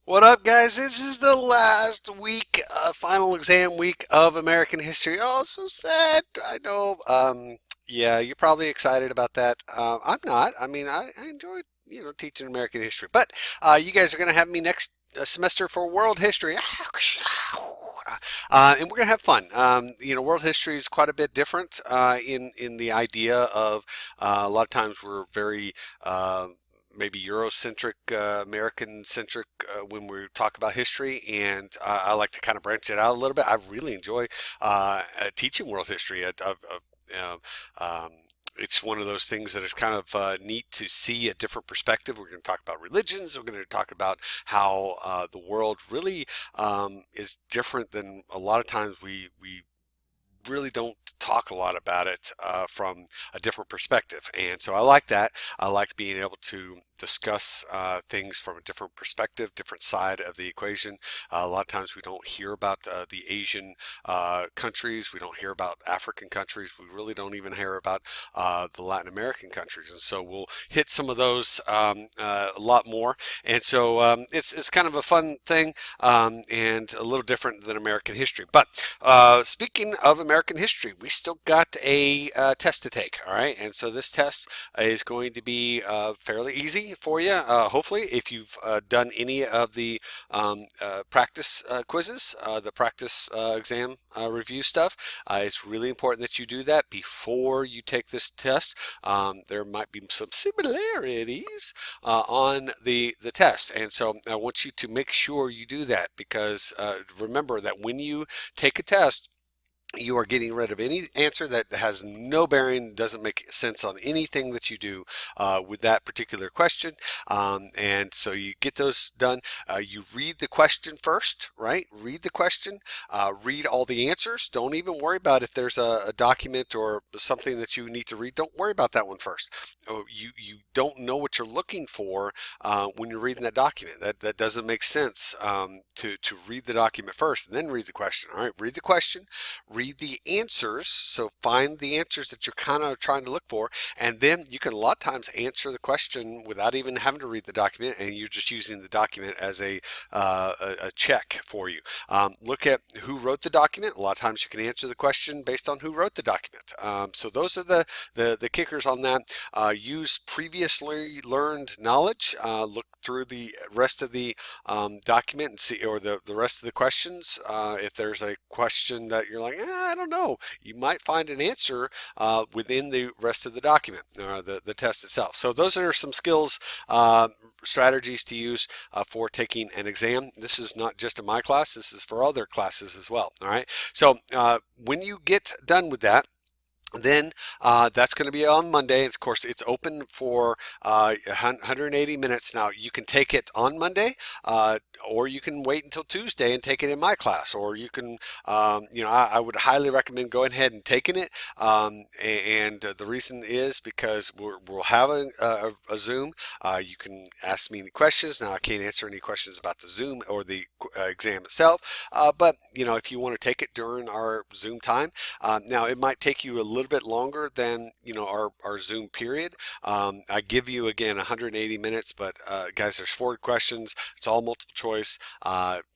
What up, guys? This is the last week, final exam week of American history. Oh, so sad. I know. Yeah, you're probably excited about that. I'm not. I mean, I enjoy, teaching American history. But you guys are going to have me next semester for world history. And we're going to have fun. World history is quite a bit different in the idea of a lot of times we're very maybe Eurocentric, American-centric when we talk about history, and I like to kind of branch it out a little bit. I really enjoy teaching world history. Uh, um, it's one of those things that is kind of neat to see a different perspective. We're going to talk about religions. We're going to talk about how the world really is different than a lot of times we really don't talk a lot about it from a different perspective. And so I like that. I like being able to discuss things from a different perspective, different side of the equation. A lot of times we don't hear about the Asian countries. We don't hear about African countries. We really don't even hear about the Latin American countries. And so we'll hit some of those a lot more. And so it's kind of a fun thing and a little different than American history. But speaking of American history, we still got a test to take, all right? And so this test is going to be fairly easy for you, hopefully, if you've done any of the practice quizzes, the practice exam review stuff. It's really important that you do that before you take this test. There might be some similarities on the test, and so I want you to make sure you do that because remember that when you take a test, you are getting rid of any answer that has no bearing, doesn't make sense on anything that you do with that particular question. And so you get those done. You read the question first, right? Read the question, read all the answers. Don't even worry about if there's a document or something that you need to read. Don't worry about that one first. You don't know what you're looking for when you're reading that document. That doesn't make sense to read the document first and then read the question. All right, read the question, read the answers, so find the answers that you're kind of trying to look for, and then you can a lot of times answer the question without even having to read the document, and you're just using the document as a check for you. Look at who wrote the document. A lot of times you can answer the question based on who wrote the document. So those are the kickers on that. Use previously learned knowledge. Look through the rest of the document and see, or the rest of the questions. If there's a question that you're like, I don't know, you might find an answer within the rest of the document or the test itself. So those are some skills, strategies to use for taking an exam. This is not just in my class, this is for other classes as well. All right. So when you get done with that, then that's going to be on Monday. And of course, it's open for 180 minutes. Now, you can take it on Monday, or you can wait until Tuesday and take it in my class, or you can, I would highly recommend going ahead and taking it. And the reason is because we'll have a Zoom. You can ask me any questions. Now, I can't answer any questions about the Zoom or the exam itself, but if you want to take it during our Zoom time, now it might take you a little bit longer than our Zoom period. I give you again 180 minutes, but guys, there's 4 questions. It's all multiple choice.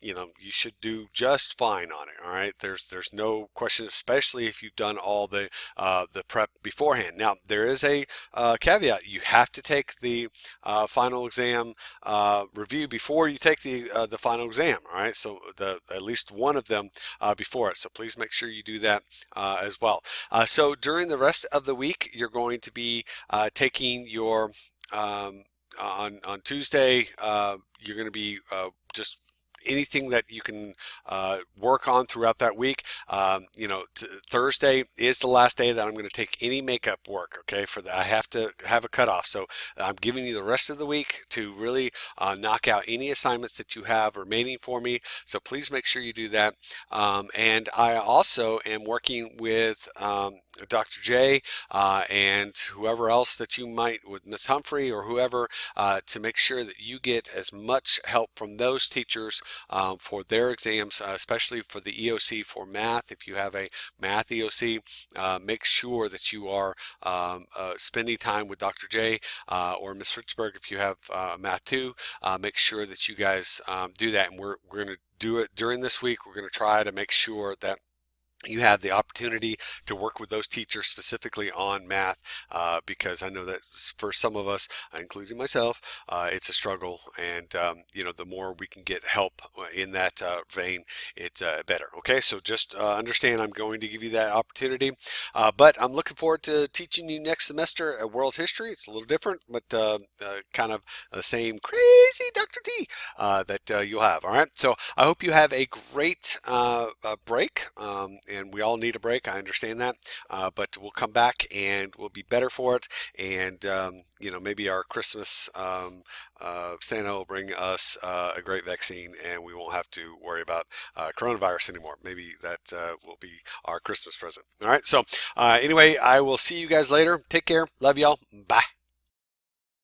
You should do just fine on it. All right. There's no question, especially if you've done all the prep beforehand. Now there is a caveat. You have to take the final exam review before you take the final exam. All right. So at least one of them before it. So please make sure you do that as well. So during the rest of the week, you're going to be taking your on Tuesday. You're going to be just anything that you can work on throughout that week. Thursday is the last day that I'm going to take any makeup work. Okay, for that I have to have a cutoff. So I'm giving you the rest of the week to really knock out any assignments that you have remaining for me. So please make sure you do that. And I also am working with Dr. J and whoever else that you might, with Miss Humphrey or whoever, to make sure that you get as much help from those teachers for their exams, especially for the EOC for math. If you have a math EOC, make sure that you are spending time with Dr. J or Miss Richburg if you have math too. Make sure that you guys do that, and we're going to do it during this week. We're going to try to make sure that you have the opportunity to work with those teachers specifically on math, because I know that for some of us, including myself, it's a struggle. And the more we can get help in that vein, it's better. Okay, so just understand I'm going to give you that opportunity, but I'm looking forward to teaching you next semester at World History. It's a little different, but kind of the same crazy Dr. T that you'll have. All right, so I hope you have a great break. And we all need a break. I understand that, but we'll come back and we'll be better for it. And maybe our Christmas Santa will bring us a great vaccine, and we won't have to worry about coronavirus anymore. Maybe that will be our Christmas present. All right. So anyway, I will see you guys later. Take care. Love y'all. Bye.